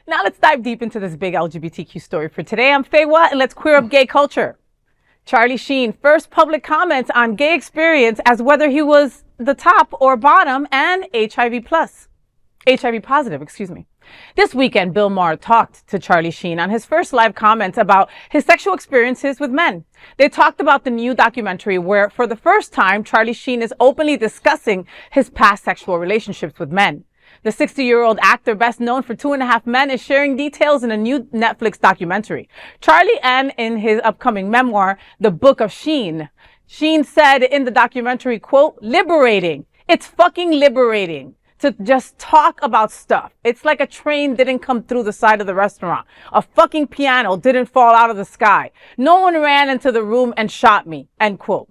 Now let's dive deep into this big LGBTQ story for today. I'm Faye Watt, and let's queer up gay culture. Charlie Sheen, first public comments on gay experience as whether he was the top or bottom and HIV positive, excuse me. This weekend, Bill Maher talked to Charlie Sheen on his first live comments about his sexual experiences with men. They talked about the new documentary where, for the first time, Charlie Sheen is openly discussing his past sexual relationships with men. The 60-year-old actor, best known for 2.5 Men, is sharing details in a new Netflix documentary. Charlie, and in his upcoming memoir, The Book of Sheen. Sheen said in the documentary, quote, "Liberating. It's fucking liberating to just talk about stuff. It's like a train didn't come through the side of the restaurant. A fucking piano didn't fall out of the sky. No one ran into the room and shot me," end quote.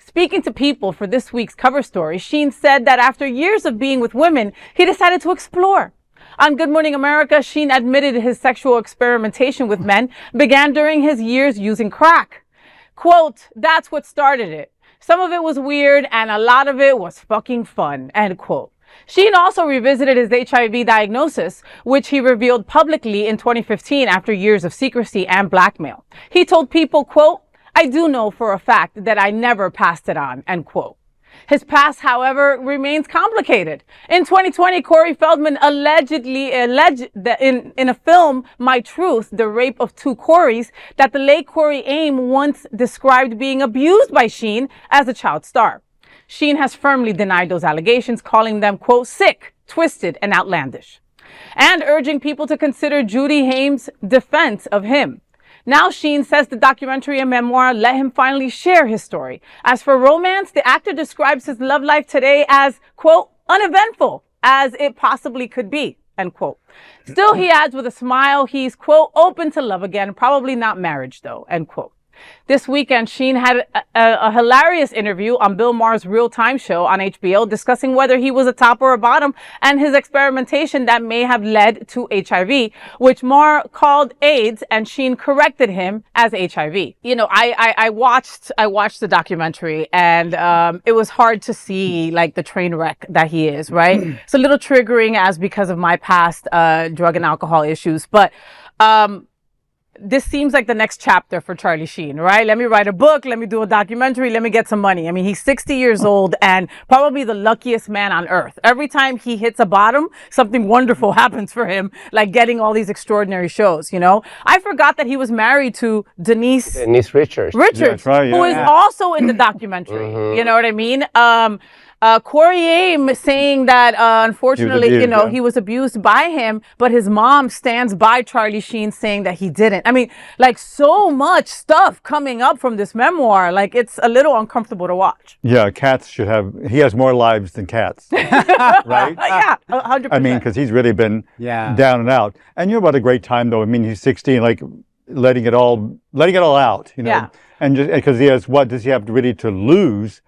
Speaking to People for this week's cover story, Sheen said that after years of being with women, he decided to explore. On Good Morning America, Sheen admitted his sexual experimentation with men began during his years using crack. Quote, "That's what started it. Some of it was weird and a lot of it was fucking fun," end quote. Sheen also revisited his HIV diagnosis, which he revealed publicly in 2015 after years of secrecy and blackmail. He told People, quote, "I do know for a fact that I never passed it on," end quote. His past, however, remains complicated. In 2020, Corey Feldman alleged that in a film, My Truth, The Rape of Two Coreys, that the late Corey Aim once described being abused by Sheen as a child star. Sheen has firmly denied those allegations, calling them, quote, "sick, twisted, and outlandish," and urging people to consider Judy Haim's defense of him. Now Sheen says the documentary and memoir let him finally share his story. As for romance, the actor describes his love life today as, quote, "uneventful as it possibly could be," end quote. Still, he adds with a smile, he's, quote, "open to love again, probably not marriage though," end quote. This weekend, Sheen had a hilarious interview on Bill Maher's Real Time show on HBO discussing whether he was a top or a bottom and his experimentation that may have led to HIV, which Maher called AIDS, and Sheen corrected him as HIV. You know, I watched the documentary, and it was hard to see like the train wreck that he is, right? It's a little triggering as because of my past drug and alcohol issues, but this seems like the next chapter for Charlie Sheen, right? Let me write a book. Let me do a documentary. Let me get some money. I mean, he's 60 years old and probably the luckiest man on earth. Every time he hits a bottom, something wonderful happens for him, like getting all these extraordinary shows, you know? I forgot that he was married to Denise Richards. Richards, yeah, right, yeah, who is also in the documentary. You know what I mean? Corey Aim saying that, unfortunately, he was abused by him, but his mom stands by Charlie Sheen saying that he didn't. I mean, like, so much stuff coming up from this memoir. Like, it's a little uncomfortable to watch. Yeah, cats should have, he has more lives than cats, right? Yeah, 100%. I mean, because he's really been down and out. And what a great time, though. I mean, he's 60 and, like, letting it all out, you know? Yeah. And just because he has, what does he have really to lose?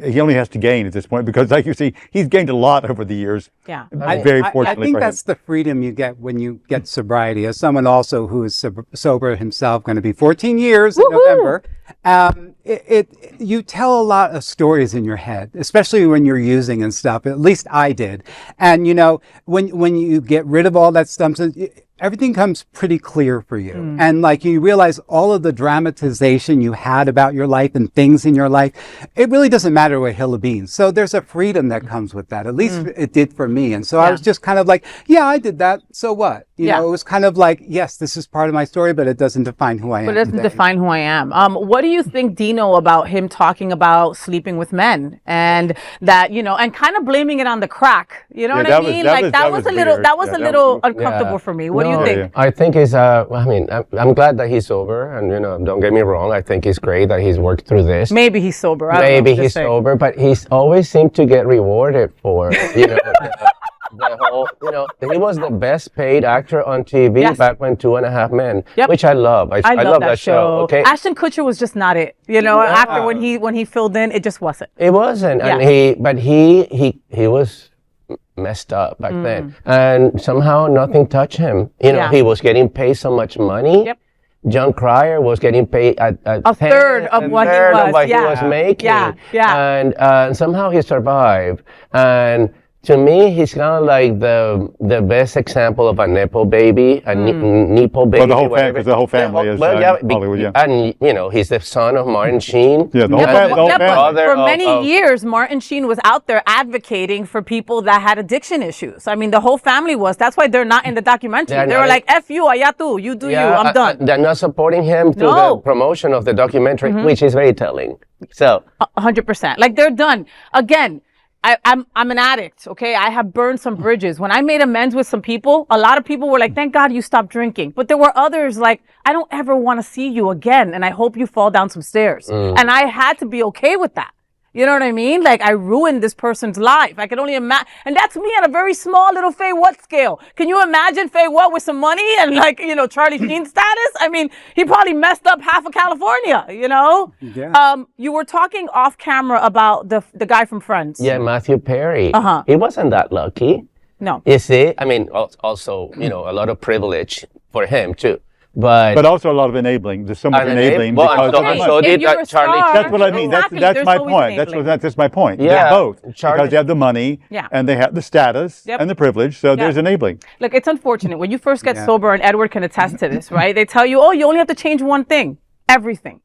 He only has to gain at this point, because, like you see, he's gained a lot over the years. Yeah, very fortunately. I think that's the freedom you get when you get sobriety. As someone also who is sober himself, going to be 14 years in November, you tell a lot of stories in your head, especially when you're using and stuff. At least I did. And you know, when you get rid of all that stuff, everything comes pretty clear for you. And like you realize all of the dramatization you had about your life and things in your life, it really doesn't matter what hill of beans. So there's a freedom that comes with that. At least it did for me. And so I was just kind of like, yeah, I did that. So what? You know, it was kind of like, yes, this is part of my story, but it doesn't define who I am. But it doesn't define who I am. What do you think, Dino, about him talking about sleeping with men and that, you know, and kind of blaming it on the crack? You know what I mean? That was a little uncomfortable for me. What do you think? I think it's, I mean, I'm glad that he's sober, and, you know, don't get me wrong. I think it's great that he's worked through this. Maybe he's sober. Maybe he's sober, but he's always seemed to get rewarded for, you know, the whole, you know, he was the best paid actor on TV back when 2.5 Men, which I love. I love that show. Okay, Ashton Kutcher was just not it. You know, after when he filled in, it just wasn't. It wasn't, and he was messed up back then, and somehow nothing touched him. You know, he was getting paid so much money. John Cryer was getting paid a third of what he was making. And somehow he survived. And to me, he's kind of like the best example of a nepo baby, a nepo baby. Well, the whole family is Hollywood, yeah. And, you know, he's the son of Martin Sheen. Yeah, the whole family. For many years, Martin Sheen was out there advocating for people that had addiction issues. I mean, the whole family was. That's why they're not in the documentary. They were like, F you, allá tú, you do you, I'm done. They're not supporting him through the promotion of the documentary, which is very telling. So 100%. Like, they're done. Again, I'm an addict, okay? I have burned some bridges. When I made amends with some people, a lot of people were like, thank God you stopped drinking. But there were others like, I don't ever want to see you again, and I hope you fall down some stairs. And I had to be okay with that. You know what I mean? Like, I ruined this person's life. I can only imagine. And that's me on a very small little Faye What scale. Can you imagine Faye What with some money and, like, you know, Charlie Sheen status? I mean, he probably messed up half of California, you know? Yeah. You were talking off camera about the guy from Friends. yeah, Matthew Perry. He wasn't that lucky. No. You see? I mean, also, you know, a lot of privilege for him, too. But also a lot of enabling. There's so much enabling. Well, because so did Charlie. That's what I mean. Exactly. That's my always point. enabling. That's my point. Yeah. They're both. Charlie- Because they have the money and they have the status and the privilege. So there's enabling. Look, it's unfortunate. When you first get sober, and Edward can attest to this, right? They tell you, oh, you only have to change one thing. Everything.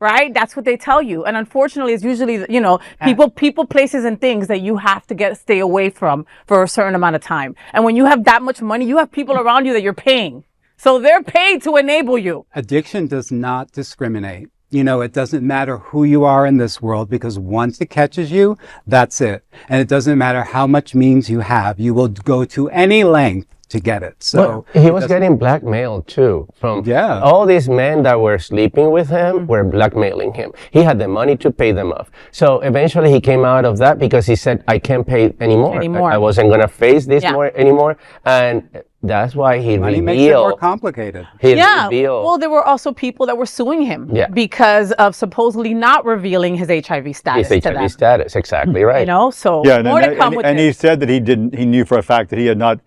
Right? That's what they tell you. And unfortunately, it's usually, you know, people, places, and things that you have to stay away from for a certain amount of time. And when you have that much money, you have people around you that you're paying. So they're paid to enable you. Addiction does not discriminate. You know, it doesn't matter who you are in this world, because once it catches you, that's it. And it doesn't matter how much means you have. You will go to any length to get it. So he was getting blackmailed too from all these men that were sleeping with him were blackmailing him. He had the money to pay them off. So eventually he came out of that because he said, I can't pay anymore. I wasn't going to face this anymore. And that's why he Money revealed. makes it more complicated. Revealed. Well, there were also people that were suing him because of supposedly not revealing his HIV status. His HIV status, exactly right. You know, so more to come with and this. he said that he knew for a fact that he had not.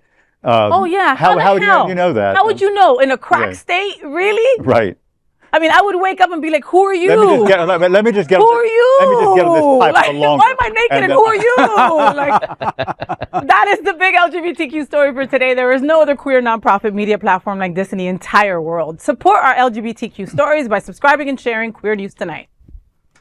Oh yeah. How would you know that? How would you know? In a crack state? Really? Right. I mean, I would wake up and be like, who are you? Let me just get who are you? Let me just get on this pipe like, for longer. why am I naked and who are you? Like, that is the big LGBTQ story for today. There is no other queer nonprofit media platform like this in the entire world. Support our LGBTQ stories by subscribing and sharing Queer News Tonight.